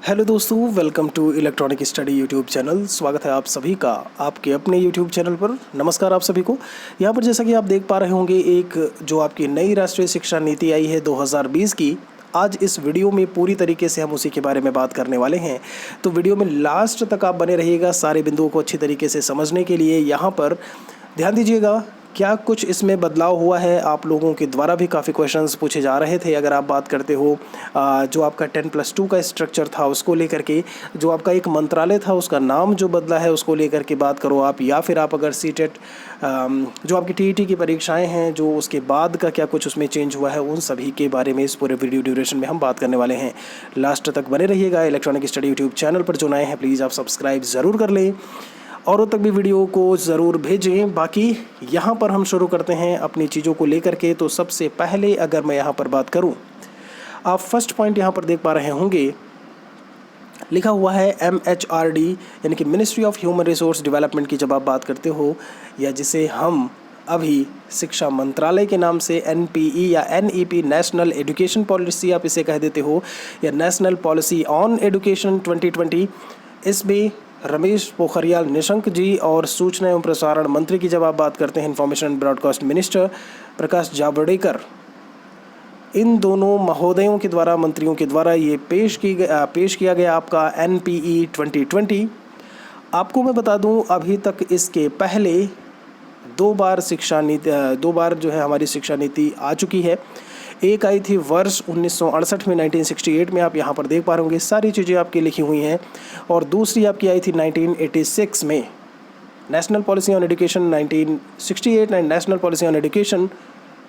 Hello दोस्तों, welcome to electronic study YouTube channel. स्वागत है आप सभी का आपके अपने यूट्यूब चैनल पर। नमस्कार आप सभी को। यहाँ पर जैसा कि आप देख पा रहे होंगे, एक जो आपकी नई राष्ट्रीय शिक्षा नीति आई है 2020 की, आज इस वीडियो में पूरी तरीके से हम उसी के बारे में बात करने वाले हैं। तो वीडियो में लास्ट तक आप बने रहिएगा सारे बिंदुओं को अच्छी तरीके से समझने के लिए। यहाँ पर ध्यान दीजिएगा क्या कुछ इसमें बदलाव हुआ है। आप लोगों के द्वारा भी काफ़ी क्वेश्चंस पूछे जा रहे थे। अगर आप बात करते हो जो आपका 10+2 का स्ट्रक्चर था उसको लेकर के, जो आपका एक मंत्रालय था उसका नाम जो बदला है उसको लेकर के बात करो आप, या फिर आप अगर सीटेट जो आपकी टीईटी की परीक्षाएं हैं जो उसके बाद का क्या कुछ उसमें चेंज हुआ है, उन सभी के बारे में इस पूरे वीडियो ड्यूरेशन में हम बात करने वाले हैं। लास्ट तक बने रहिएगा। इलेक्ट्रॉनिक स्टडी यूट्यूब चैनल पर जो नए हैं प्लीज़ आप सब्सक्राइब ज़रूर कर लें, औरों तक भी वीडियो को ज़रूर भेजें। बाकी यहाँ पर हम शुरू करते हैं अपनी चीज़ों को लेकर के। तो सबसे पहले अगर मैं यहाँ पर बात करूँ, आप फर्स्ट पॉइंट यहाँ पर देख पा रहे होंगे, लिखा हुआ है MHRD यानी कि ministry of human resource development की जब आप बात करते हो, या जिसे हम अभी शिक्षा मंत्रालय के नाम से NPE या NEP नेशनल एजुकेशन पॉलिसी आप इसे कह देते हो, या नेशनल पॉलिसी ऑन एजुकेशन 2020, इसमें रमेश पोखरियाल निशंक जी और सूचना एवं प्रसारण मंत्री की जब आप बात करते हैं, information and broadcast minister Prakash Javadekar, इन दोनों महोदयों के द्वारा, मंत्रियों के द्वारा ये पेश किया गया आपका NPE 2020। आपको मैं बता दूं, अभी तक इसके पहले दो बार जो है हमारी शिक्षा नीति आ चुकी है। एक आई थी वर्ष 1968 में, 1968 में, आप यहाँ पर देख पा रहे होंगे सारी चीज़ें आपकी लिखी हुई हैं। और दूसरी आपकी आई थी 1986 में, national policy on education 1968 and national policy on education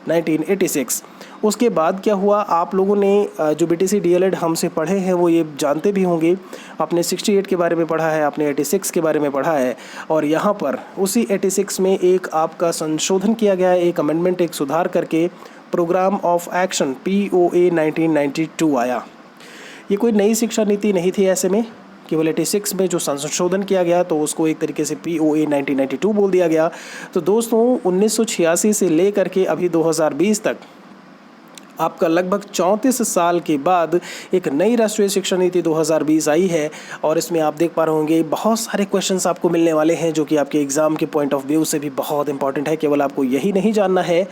1986। उसके बाद क्या हुआ, आप लोगों ने जो BTC DLED हमसे पढ़े हैं वो ये जानते भी होंगे। आपने 68 के बारे में पढ़ा है, आपने 86 के बारे में पढ़ा है, और यहाँ पर उसी 86 में एक आपका संशोधन किया गया है, एक अमेंडमेंट, एक सुधार करके प्रोग्राम ऑफ एक्शन POA 1992 आया। ये कोई नई शिक्षा नीति नहीं थी, ऐसे में केवल 86 में जो संशोधन किया गया तो उसको एक तरीके से POA 1992 बोल दिया गया। तो दोस्तों 1986 से लेकर के अभी 2020 तक आपका लगभग 34 साल के बाद एक नई राष्ट्रीय शिक्षा नीति 2020 आई है। और इसमें आप देख पा रहे होंगे बहुत सारे क्वेश्चंस आपको मिलने वाले हैं जो कि आपके एग्ज़ाम के पॉइंट ऑफ व्यू से भी बहुत इंपॉर्टेंट है। केवल आपको यही नहीं जानना है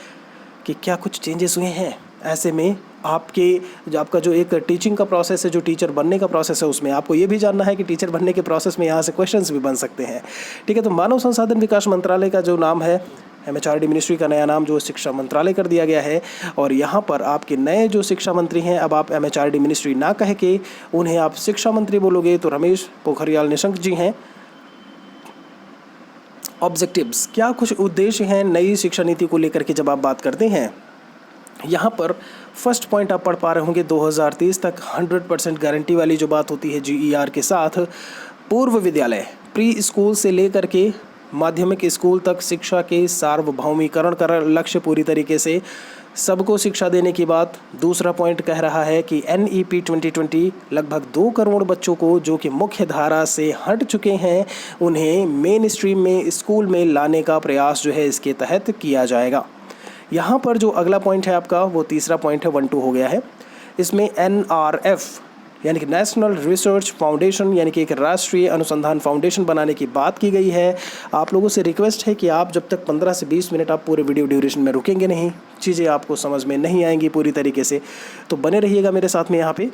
कि क्या कुछ चेंजेस हुए हैं। ऐसे में आपका जो एक टीचिंग का प्रोसेस है, जो टीचर बनने का प्रोसेस है, उसमें आपको ये भी जानना है कि टीचर बनने के प्रोसेस में यहाँ से क्वेश्चंस भी बन सकते हैं। ठीक है, तो मानव संसाधन विकास मंत्रालय का जो नाम है, MHRD मिनिस्ट्री का नया नाम जो शिक्षा मंत्रालय कर दिया गया है। और यहाँ पर आपके नए जो शिक्षा मंत्री हैं, अब आप MHRD मिनिस्ट्री ना कह के उन्हें आप शिक्षा मंत्री बोलोगे, तो रमेश पोखरियाल निशंक जी हैं। ऑब्जेक्टिव्स, क्या कुछ उद्देश्य हैं नई शिक्षा नीति को लेकर के जब आप बात करते हैं, यहाँ पर फर्स्ट पॉइंट आप पढ़ पा रहे होंगे, 2030 तक 100% गारंटी वाली जो बात होती है GER के साथ, पूर्व विद्यालय प्री स्कूल से लेकर के माध्यमिक स्कूल तक शिक्षा के सार्वभौमिकरण का लक्ष्य पूरी तरीके से सबको शिक्षा देने की बात। दूसरा पॉइंट कह रहा है कि NEP 2020 लगभग 2 करोड़ बच्चों को जो कि मुख्य धारा से हट चुके हैं, उन्हें मेन स्ट्रीम में स्कूल में लाने का प्रयास जो है इसके तहत किया जाएगा। यहाँ पर जो अगला पॉइंट है आपका, वो तीसरा पॉइंट है, 1-2 हो गया है। इसमें NRF यानी कि नेशनल रिसर्च फाउंडेशन यानी कि एक राष्ट्रीय अनुसंधान फाउंडेशन बनाने की बात की गई है। आप लोगों से रिक्वेस्ट है कि आप जब तक 15 से 20 मिनट आप पूरे वीडियो ड्यूरेशन में रुकेंगे नहीं, चीज़ें आपको समझ में नहीं आएंगी पूरी तरीके से, तो बने रहिएगा मेरे साथ में यहाँ पे।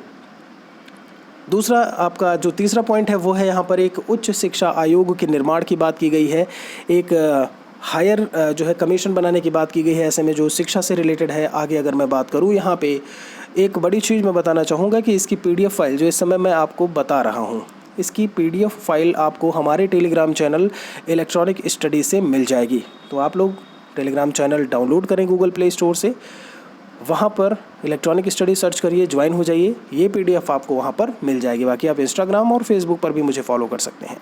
दूसरा आपका जो तीसरा पॉइंट है वो है, यहाँ पर एक उच्च शिक्षा आयोग के निर्माण की बात की गई है, एक हायर जो है कमीशन बनाने की बात की गई है, ऐसे में जो शिक्षा से रिलेटेड है। आगे अगर मैं बात करूँ, यहाँ पे एक बड़ी चीज़ मैं बताना चाहूँगा कि इसकी PDF फाइल जो इस समय मैं आपको बता रहा हूँ, इसकी PDF फाइल आपको हमारे टेलीग्राम चैनल इलेक्ट्रॉनिक स्टडी से मिल जाएगी। तो आप लोग टेलीग्राम चैनल डाउनलोड करें गूगल प्ले स्टोर से, वहाँ पर इलेक्ट्रॉनिक स्टडी सर्च करिए, ज्वाइन हो जाइए, ये PDF आपको वहाँ पर मिल जाएगी। बाकी आप इंस्टाग्राम और फेसबुक पर भी मुझे फॉलो कर सकते हैं।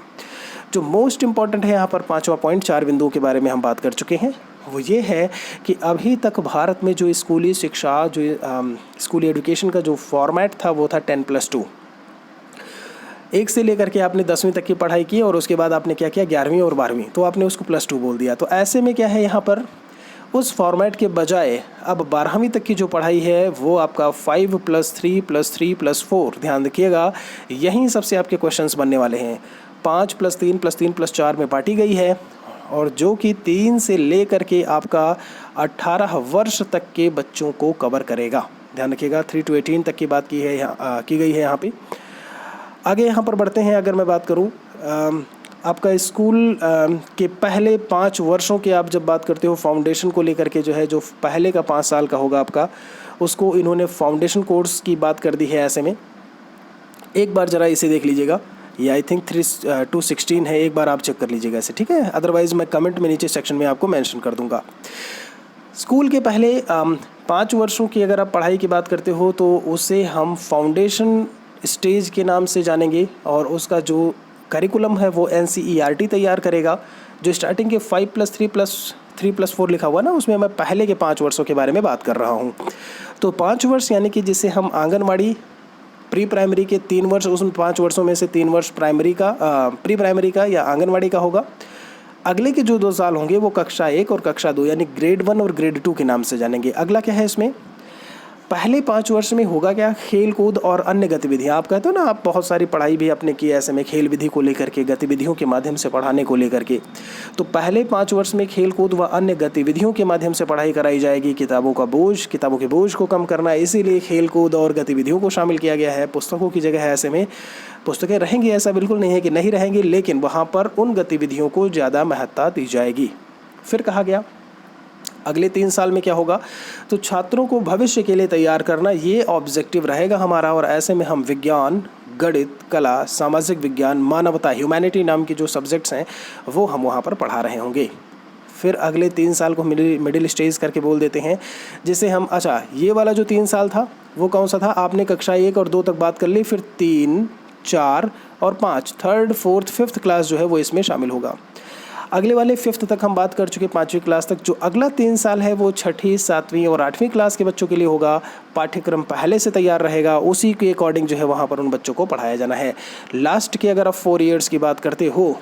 जो मोस्ट इम्पॉर्टेंट है यहाँ पर 5वां पॉइंट, 4 बिंदुओं के बारे में हम बात कर चुके हैं, वो ये है कि अभी तक भारत में जो स्कूली शिक्षा, जो स्कूली एजुकेशन का जो फॉर्मेट था वो था 10+2। 1 से लेकर के आपने 10वीं तक की पढ़ाई की और उसके बाद आपने क्या किया, 11वीं और 12वीं, तो आपने उसको +2 बोल दिया। तो ऐसे में क्या है, यहाँ पर उस फॉर्मेट के बजाय अब 12वीं तक की जो पढ़ाई है वो आपका 5+3+3+4, ध्यान रखिएगा यहीं सबसे आपके क्वेश्चंस बनने वाले हैं। 5+3+3+4 में बांटी गई है और जो कि 3 से लेकर के आपका 18 वर्ष तक के बच्चों को कवर करेगा। ध्यान रखिएगा 3 to 18 तक की बात की गई है यहाँ पे। आगे यहाँ पर बढ़ते हैं। अगर मैं बात करूँ आपका स्कूल के पहले 5 वर्षों के, आप जब बात करते हो फाउंडेशन को लेकर के, जो है जो पहले का 5 साल का होगा आपका, उसको इन्होंने फाउंडेशन कोर्स की बात कर दी है। ऐसे में एक बार ज़रा इसे देख लीजिएगा, ये आई थिंक 3-2-16 है, एक बार आप चेक कर लीजिएगा इसे, ठीक है। अदरवाइज़ मैं कमेंट में नीचे सेक्शन में आपको मेंशन कर दूंगा। स्कूल के पहले 5 वर्षों की अगर आप पढ़ाई की बात करते हो तो उसे हम फाउंडेशन स्टेज के नाम से जानेंगे और उसका जो करिकुलम है वो NCERT तैयार करेगा। जो स्टार्टिंग के 5+3+3+4 लिखा हुआ ना, उसमें मैं पहले के 5 वर्षों के बारे में बात कर रहा हूँ। तो 5 वर्ष यानी कि जिसे हम आंगनवाड़ी, प्री प्राइमरी के 3 वर्ष, उसमें 5 वर्षों में से 3 वर्ष प्राइमरी का, प्री प्राइमरी का या आंगनवाड़ी का होगा। अगले के जो 2 साल होंगे वो कक्षा 1 और कक्षा 2 यानी ग्रेड 1 और ग्रेड 2 के नाम से जानेंगे। अगला क्या है इसमें, पहले 5 वर्ष में होगा क्या, खेल कूद और अन्य गतिविधियाँ। आप कहते हो ना, आप बहुत सारी पढ़ाई भी आपने की ऐसे में खेल विधि को लेकर के, गतिविधियों के माध्यम से पढ़ाने को लेकर के। तो पहले 5 वर्ष में खेल कूद व अन्य गतिविधियों के माध्यम से पढ़ाई कराई जाएगी। किताबों के बोझ को कम करना, इसीलिए खेल कूद और गतिविधियों को शामिल किया गया है। पुस्तकों की जगह है ऐसे में पुस्तकें रहेंगी, ऐसा बिल्कुल नहीं है कि नहीं रहेंगी, लेकिन वहाँ पर उन गतिविधियों को ज़्यादा महत्ता दी जाएगी। फिर कहा गया अगले 3 साल में क्या होगा, तो छात्रों को भविष्य के लिए तैयार करना, ये ऑब्जेक्टिव रहेगा हमारा। और ऐसे में हम विज्ञान, गणित, कला, सामाजिक विज्ञान, मानवता, ह्यूमैनिटी नाम के जो सब्जेक्ट्स हैं वो हम वहाँ पर पढ़ा रहे होंगे। फिर अगले 3 साल को मिडिल स्टेज करके बोल देते हैं, जिसे हम, अच्छा ये वाला जो 3 साल था वो कौन सा था, आपने कक्षा 1 और 2 तक बात कर ली, फिर 3, 4 और 5, 3rd, 4th, 5th क्लास जो है वो इसमें शामिल होगा। अगले वाले 5th तक हम बात कर चुके, 5वीं क्लास तक। जो अगला 3 साल है वो 6ठी, 7वीं और 8वीं क्लास के बच्चों के लिए होगा। पाठ्यक्रम पहले से तैयार रहेगा, उसी के अकॉर्डिंग जो है वहाँ पर उन बच्चों को पढ़ाया जाना है। लास्ट के अगर आप 4 ईयर्स की बात करते हो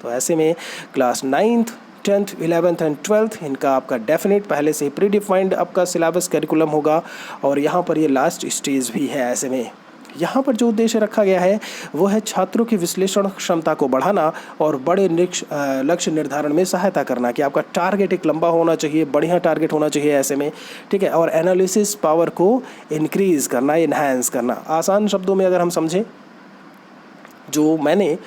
तो ऐसे में class 9th, 10th, 11th and 12th, इनका आपका डेफिनेट पहले से प्री डिफाइंड आपका सिलेबस करिकुलम होगा। और यहाँ पर ये लास्ट स्टेज भी है। ऐसे में यहाँ पर जो उद्देश्य रखा गया है वो है छात्रों की विश्लेषण क्षमता को बढ़ाना और बड़े लक्ष्य निर्धारण में सहायता करना, कि आपका टारगेट एक लंबा होना चाहिए, बढ़िया टारगेट होना चाहिए ऐसे में, ठीक है। और एनालिसिस पावर को इंक्रीज़ करना, इन्हांस करना। आसान शब्दों में अगर हम समझें, जो मैंने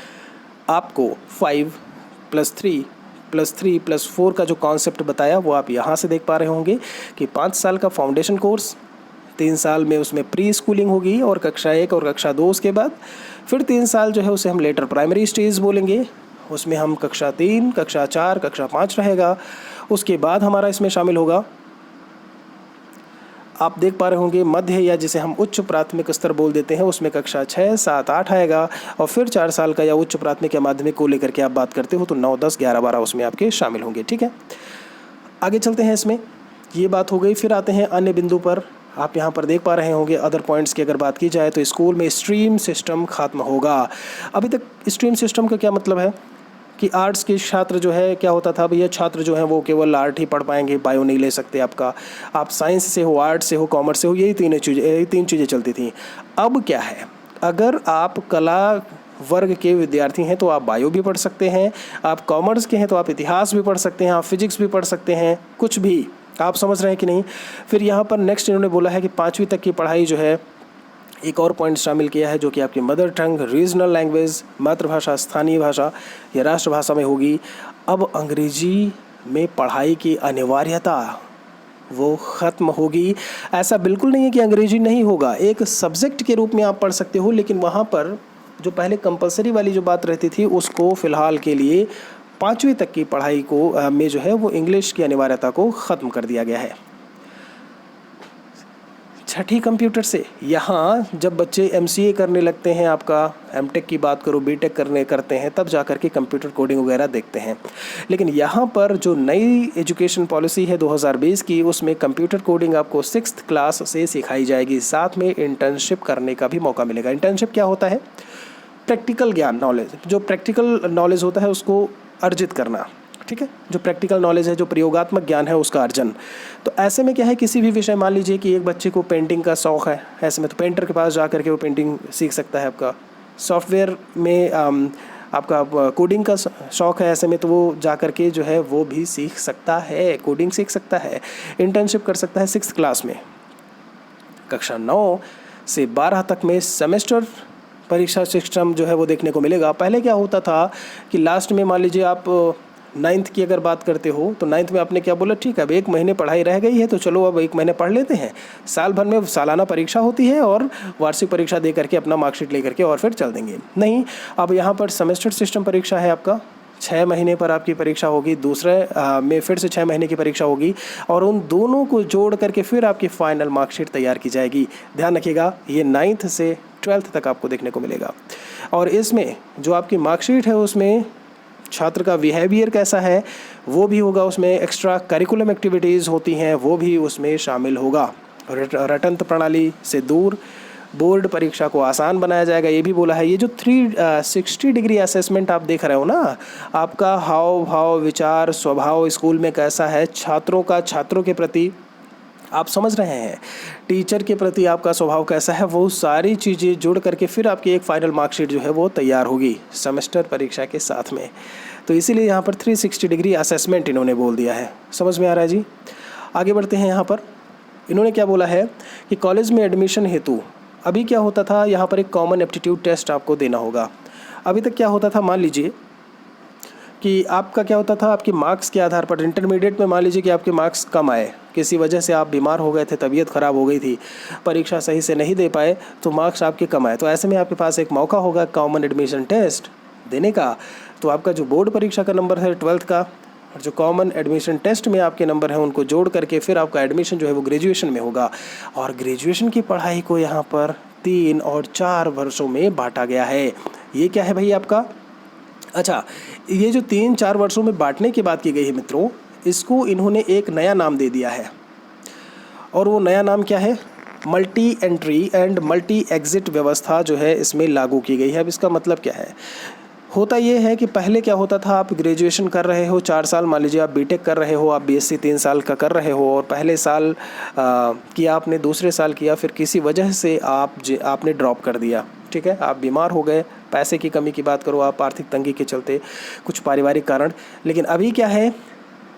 आपको 5+3+3+4 का जो कॉन्सेप्ट बताया वो आप यहाँ से देख पा रहे होंगे कि 5 साल का फाउंडेशन कोर्स, 3 साल में उसमें प्री स्कूलिंग होगी और कक्षा 1 और कक्षा 2 उसके बाद, फिर 3 साल जो है उसे हम लेटर प्राइमरी स्टेज बोलेंगे, उसमें हम कक्षा 3, कक्षा 4, कक्षा 5 रहेगा। उसके बाद हमारा इसमें शामिल होगा, आप देख पा रहे होंगे, मध्य या जिसे हम उच्च प्राथमिक स्तर बोल देते हैं, उसमें कक्षा 6, 7, 8 आएगा। और फिर 4 साल का या उच्च प्राथमिक या माध्यमिक को लेकर के आप बात करते हो तो 9, 10, 11, 12 उसमें आपके शामिल होंगे, ठीक है। आगे चलते हैं, इसमें ये बात हो गई। फिर आते हैं अन्य बिंदु पर। आप यहाँ पर देख पा रहे होंगे अदर पॉइंट्स की अगर बात की जाए तो स्कूल में स्ट्रीम सिस्टम खत्म होगा। अभी तक स्ट्रीम सिस्टम का क्या मतलब है कि आर्ट्स के छात्र जो है, क्या होता था भैया, छात्र जो हैं वो केवल आर्ट ही पढ़ पाएंगे, बायो नहीं ले सकते आपका, आप साइंस से हो, आर्ट से हो, कॉमर्स से हो, यही 3 चीज़ें चलती थी। अब क्या है, अगर आप कला वर्ग के विद्यार्थी हैं तो आप बायो भी पढ़ सकते हैं, आप कॉमर्स के हैं तो आप इतिहास भी पढ़ सकते हैं, आप फिजिक्स भी पढ़ सकते हैं, कुछ भी। आप समझ रहे हैं कि नहीं। फिर यहाँ पर नेक्स्ट इन्होंने बोला है कि 5वीं तक की पढ़ाई जो है, एक और पॉइंट शामिल किया है जो कि आपकी मदर टंग, रीजनल लैंग्वेज, मातृभाषा, स्थानीय भाषा या राष्ट्रभाषा में होगी। अब अंग्रेजी में पढ़ाई की अनिवार्यता वो ख़त्म होगी। ऐसा बिल्कुल नहीं है कि अंग्रेजी नहीं होगा, एक सब्जेक्ट के रूप में आप पढ़ सकते हो, लेकिन वहाँ पर जो पहले कंपलसरी वाली जो बात रहती थी उसको फ़िलहाल के लिए 5वीं तक की पढ़ाई को में जो है वो इंग्लिश की अनिवार्यता को ख़त्म कर दिया गया है। 6ठी कंप्यूटर से, यहाँ जब बच्चे MCA करने लगते हैं, आपका MTech की बात करो, BTech करते हैं, तब जाकर के कंप्यूटर कोडिंग वगैरह देखते हैं। लेकिन यहाँ पर जो नई एजुकेशन पॉलिसी है 2020 की, उसमें कंप्यूटर कोडिंग आपको 6th क्लास से सिखाई जाएगी। साथ में इंटर्नशिप करने का भी मौका मिलेगा। इंटर्नशिप क्या होता है, प्रैक्टिकल ज्ञान, नॉलेज, जो प्रैक्टिकल नॉलेज होता है उसको अर्जित करना, ठीक है, जो प्रैक्टिकल नॉलेज है, जो प्रयोगात्मक ज्ञान है उसका अर्जन। तो ऐसे में क्या है, किसी भी विषय, मान लीजिए कि एक बच्चे को पेंटिंग का शौक़ है, ऐसे में तो पेंटर के पास जा करके वो पेंटिंग सीख सकता है। आपका सॉफ्टवेयर में आपका कोडिंग का शौक़ है, ऐसे में तो वो जा करके जो है वो भी सीख सकता है, कोडिंग सीख सकता है, इंटर्नशिप कर सकता है 6th क्लास में। कक्षा 9 से 12 तक में सेमेस्टर परीक्षा सिस्टम जो है वो देखने को मिलेगा। पहले क्या होता था कि लास्ट में, मान लीजिए आप 9th की अगर बात करते हो तो 9th में आपने क्या बोला, ठीक है अब 1 महीने पढ़ाई रह गई है तो चलो अब 1 महीने पढ़ लेते हैं। साल भर में सालाना परीक्षा होती है और वार्षिक परीक्षा दे करके अपना मार्कशीट ले करके और फिर चल देंगे। नहीं, अब यहाँ पर सेमेस्टर सिस्टम परीक्षा है आपका। 6 महीने पर आपकी परीक्षा होगी, दूसरे में फिर से 6 महीने की परीक्षा होगी और उन दोनों को जोड़ करके फिर आपकी फाइनल मार्कशीट तैयार की जाएगी। ध्यान रखिएगा, ये 9th से 12th तक आपको देखने को मिलेगा। और इसमें जो आपकी मार्कशीट है उसमें छात्र का बिहेवियर कैसा है वो भी होगा, उसमें एक्स्ट्रा करिकुलम एक्टिविटीज़ होती हैं वो भी उसमें शामिल होगा। रटंत्र प्रणाली से दूर बोर्ड परीक्षा को आसान बनाया जाएगा, ये भी बोला है। ये जो 360 डिग्री असेसमेंट आप देख रहे हो ना, आपका हाव भाव विचार स्वभाव स्कूल में कैसा है, छात्रों का छात्रों के प्रति आप समझ रहे हैं, टीचर के प्रति आपका स्वभाव कैसा है, वो सारी चीज़ें जुड़ करके फिर आपकी एक फाइनल मार्कशीट जो है वो तैयार होगी सेमेस्टर परीक्षा के साथ में। तो इसीलिए यहाँ पर 360 डिग्री असेसमेंट इन्होंने बोल दिया है। समझ में आ रहा है जी? आगे बढ़ते हैं। यहाँ पर इन्होंने क्या बोला है कि कॉलेज में एडमिशन हेतु अभी क्या होता था, यहाँ पर एक कॉमन एप्टीट्यूड टेस्ट आपको देना होगा। अभी तक क्या होता था, मान लीजिए कि आपका क्या होता था, आपके मार्क्स के आधार पर इंटरमीडिएट में मान लीजिए कि आपके मार्क्स कम आए, किसी वजह से आप बीमार हो गए थे, तबीयत ख़राब हो गई थी, परीक्षा सही से नहीं दे पाए तो मार्क्स आपके कम आए, तो ऐसे में आपके पास एक मौका होगा कॉमन एडमिशन टेस्ट देने का। तो आपका जो बोर्ड परीक्षा का नंबर है 12th का और जो कॉमन एडमिशन टेस्ट में आपके नंबर हैं उनको जोड़ करके फिर आपका एडमिशन जो है वो ग्रेजुएशन में होगा। और ग्रेजुएशन की पढ़ाई को यहाँ पर 3 और 4 वर्षों में बांटा गया है। ये क्या है भाई आपका, अच्छा, ये जो 3-4 वर्षों में बांटने की बात की गई है मित्रों, इसको इन्होंने एक नया नाम दे दिया है। और वो नया नाम क्या है, multi entry and multi exit व्यवस्था जो है इसमें लागू की गई है। अब इसका मतलब क्या है, होता ये है कि पहले क्या होता था, आप ग्रेजुएशन कर रहे हो 4 साल, मान लीजिए आप बीटेक कर रहे हो, आप बीएससी 3 साल का कर रहे हो और पहले साल किया आपने, दूसरे साल किया, फिर किसी वजह से आपने ड्रॉप कर दिया, ठीक है, आप बीमार हो गए, पैसे की कमी की बात करो आप, आर्थिक तंगी के चलते, कुछ पारिवारिक कारण। लेकिन अभी क्या है,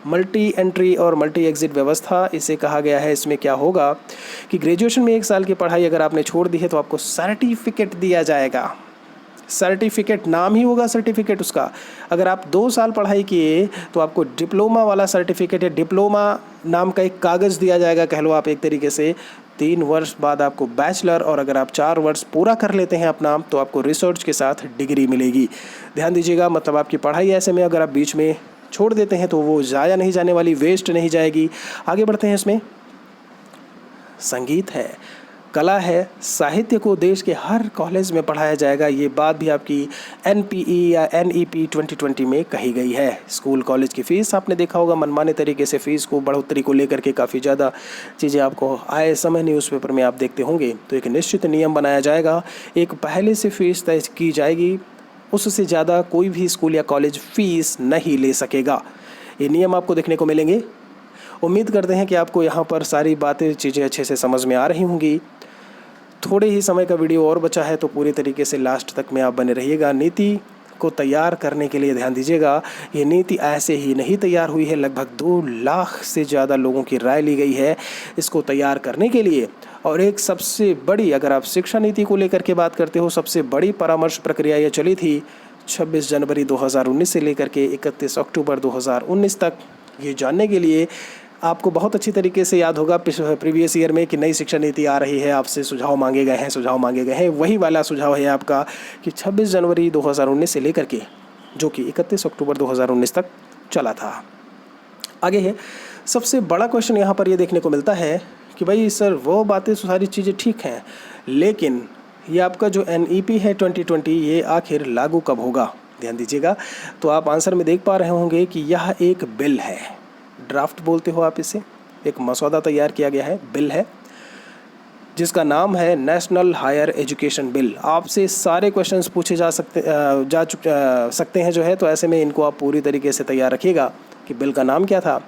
मल्टी एंट्री और मल्टी एग्जिट व्यवस्था इसे कहा गया है। इसमें क्या होगा कि ग्रेजुएशन में 1 साल की पढ़ाई अगर आपने छोड़ दी है तो आपको सर्टिफिकेट दिया जाएगा। सर्टिफिकेट नाम ही होगा सर्टिफिकेट उसका। अगर आप 2 साल पढ़ाई किए तो आपको डिप्लोमा वाला सर्टिफिकेट या डिप्लोमा नाम का एक कागज़ दिया जाएगा, कह लो आप एक तरीके से। 3 वर्ष बाद आपको बैचलर, और अगर आप 4 वर्ष पूरा कर लेते हैं अपना तो आपको रिसर्च के साथ डिग्री मिलेगी। ध्यान दीजिएगा, मतलब आपकी पढ़ाई ऐसे में अगर आप बीच में छोड़ देते हैं तो वो ज़ाया नहीं जाने वाली, वेस्ट नहीं जाएगी। आगे बढ़ते हैं। इसमें संगीत है, कला है, साहित्य को देश के हर कॉलेज में पढ़ाया जाएगा। ये बात भी आपकी NPE या NEP 2020 में कही गई है। स्कूल कॉलेज की फ़ीस आपने देखा होगा, मनमाने तरीके से फ़ीस को बढ़ोतरी को लेकर के काफ़ी ज़्यादा चीज़ें आपको आए समय न्यूज़पेपर में आप देखते होंगे। तो एक निश्चित नियम बनाया जाएगा, एक पहले से फ़ीस तय की जाएगी, उससे ज़्यादा कोई भी स्कूल या कॉलेज फ़ीस नहीं ले सकेगा। ये नियम आपको देखने को मिलेंगे। उम्मीद करते हैं कि आपको यहाँ पर सारी बातें चीज़ें अच्छे से समझ में आ रही होंगी। थोड़े ही समय का वीडियो और बचा है तो पूरी तरीके से लास्ट तक में आप बने रहिएगा। नीति को तैयार करने के लिए ध्यान दीजिएगा, ये नीति ऐसे ही नहीं तैयार हुई है, लगभग 2 लाख से ज़्यादा लोगों की राय ली गई है इसको तैयार करने के लिए। और एक सबसे बड़ी, अगर आप शिक्षा नीति को लेकर के बात करते हो, सबसे बड़ी परामर्श प्रक्रिया ये चली थी 26 जनवरी 2019 से लेकर के 31 अक्टूबर 2019 तक। ये जानने के लिए आपको बहुत अच्छी तरीके से याद होगा प्रीवियस ईयर में कि नई शिक्षा नीति आ रही है, आपसे सुझाव मांगे गए हैं। वही वाला सुझाव है आपका कि 26 जनवरी 2019 से लेकर के जो कि 31 अक्टूबर 2019 तक चला था। आगे है, सबसे बड़ा क्वेश्चन यहाँ पर ये देखने को मिलता है कि भाई सर वो बातें सारी चीज़ें ठीक हैं, लेकिन ये आपका जो NEP है 2020 ये आखिर लागू कब होगा। ध्यान दीजिएगा, तो आप आंसर में देख पा रहे होंगे कि यह एक बिल है, ड्राफ्ट बोलते हो आप इसे, एक मसौदा तैयार किया गया है, बिल है। जिसका नाम है नेशनल हायर एजुकेशन बिल। आपसे सारे क्वेश्चंस पूछे जा सकते हैं जो है, तो ऐसे में इनको आप पूरी तरीके से तैयार रखिएगा कि बिल का नाम क्या था।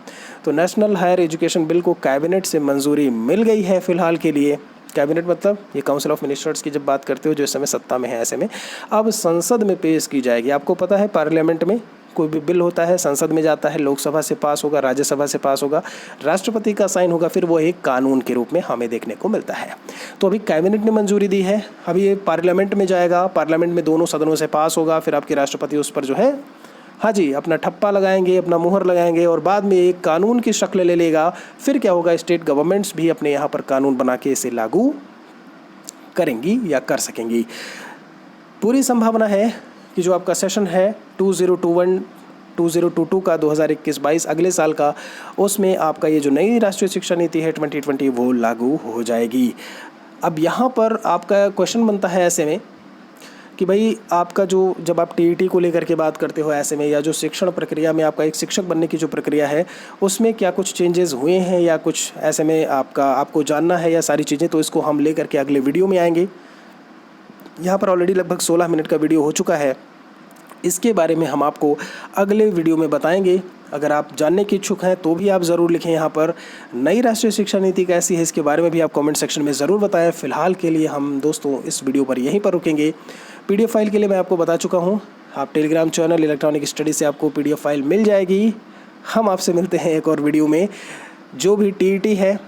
तो नेशनल हायर एजुकेशन बिल को कैबिनेट से मंजूरी मिल गई है फ़िलहाल के लिए। कैबिनेट मतलब ये काउंसिल ऑफ मिनिस्टर्स की जब बात करते हो जो इस समय सत्ता में है, ऐसे में अब संसद में पेश की जाएगी। आपको पता है पार्लियामेंट में कोई भी बिल होता है संसद में जाता है, लोकसभा से पास होगा, राज्यसभा से पास होगा, राष्ट्रपति का साइन होगा, फिर वो एक कानून के रूप में हमें देखने को मिलता है। तो अभी कैबिनेट ने मंजूरी दी है, अभी ये पार्लियामेंट में जाएगा, पार्लियामेंट में दोनों सदनों से पास होगा, फिर आपके राष्ट्रपति उस पर जो है हाँ जी अपना ठप्पा लगाएंगे, अपना मुहर लगाएंगे और बाद में एक कानून की शक्ल ले लेगा। फिर क्या होगा, स्टेट गवर्नमेंट्स भी अपने यहाँ पर कानून बना के इसे लागू करेंगी या कर सकेंगी। पूरी संभावना है कि जो आपका सेशन है 2022 का 2021-22 अगले साल का, उसमें आपका ये जो नई राष्ट्रीय शिक्षा नीति है 2020 वो लागू हो जाएगी। अब यहाँ पर आपका क्वेश्चन बनता है ऐसे में कि भाई आपका जो जब आप टीईटी को लेकर के बात करते हो ऐसे में, या जो शिक्षण प्रक्रिया में आपका एक शिक्षक बनने की जो प्रक्रिया है उसमें क्या कुछ चेंजेस हुए हैं या कुछ ऐसे में आपको जानना है या सारी चीज़ें, तो इसको हम लेकर के अगले वीडियो में आएंगे। यहाँ पर ऑलरेडी लगभग 16 मिनट का वीडियो हो चुका है, इसके बारे में हम आपको अगले वीडियो में बताएंगे। अगर आप जानने के इच्छुक हैं तो भी आप ज़रूर लिखें यहाँ पर। नई राष्ट्रीय शिक्षा नीति कैसी है इसके बारे में भी आप कमेंट सेक्शन में ज़रूर बताएं। फ़िलहाल के लिए हम दोस्तों इस वीडियो पर यहीं पर रुकेंगे। PDF फाइल के लिए मैं आपको बता चुका हूँ, आप टेलीग्राम चैनल इलेक्ट्रॉनिक स्टडी से आपको PDF फाइल मिल जाएगी। हम आपसे मिलते हैं एक और वीडियो में। जो भी TET है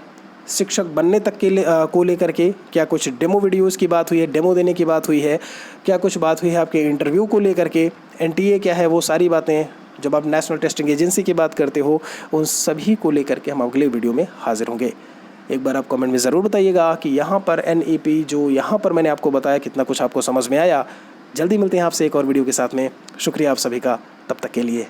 शिक्षक बनने तक के को लेकर के क्या कुछ डेमो वीडियोस की बात हुई है, डेमो देने की बात हुई है, क्या कुछ बात हुई है आपके इंटरव्यू को लेकर के, NTA क्या है, वो सारी बातें जब आप नेशनल टेस्टिंग एजेंसी की बात करते हो, उन सभी को लेकर के हम अगले वीडियो में हाजिर होंगे। एक बार आप कमेंट में ज़रूर बताइएगा कि यहाँ पर NEP जो यहाँ पर मैंने आपको बताया कितना कुछ आपको समझ में आया। जल्दी मिलते हैं आपसे एक और वीडियो के साथ में। शुक्रिया आप सभी का, तब तक के लिए।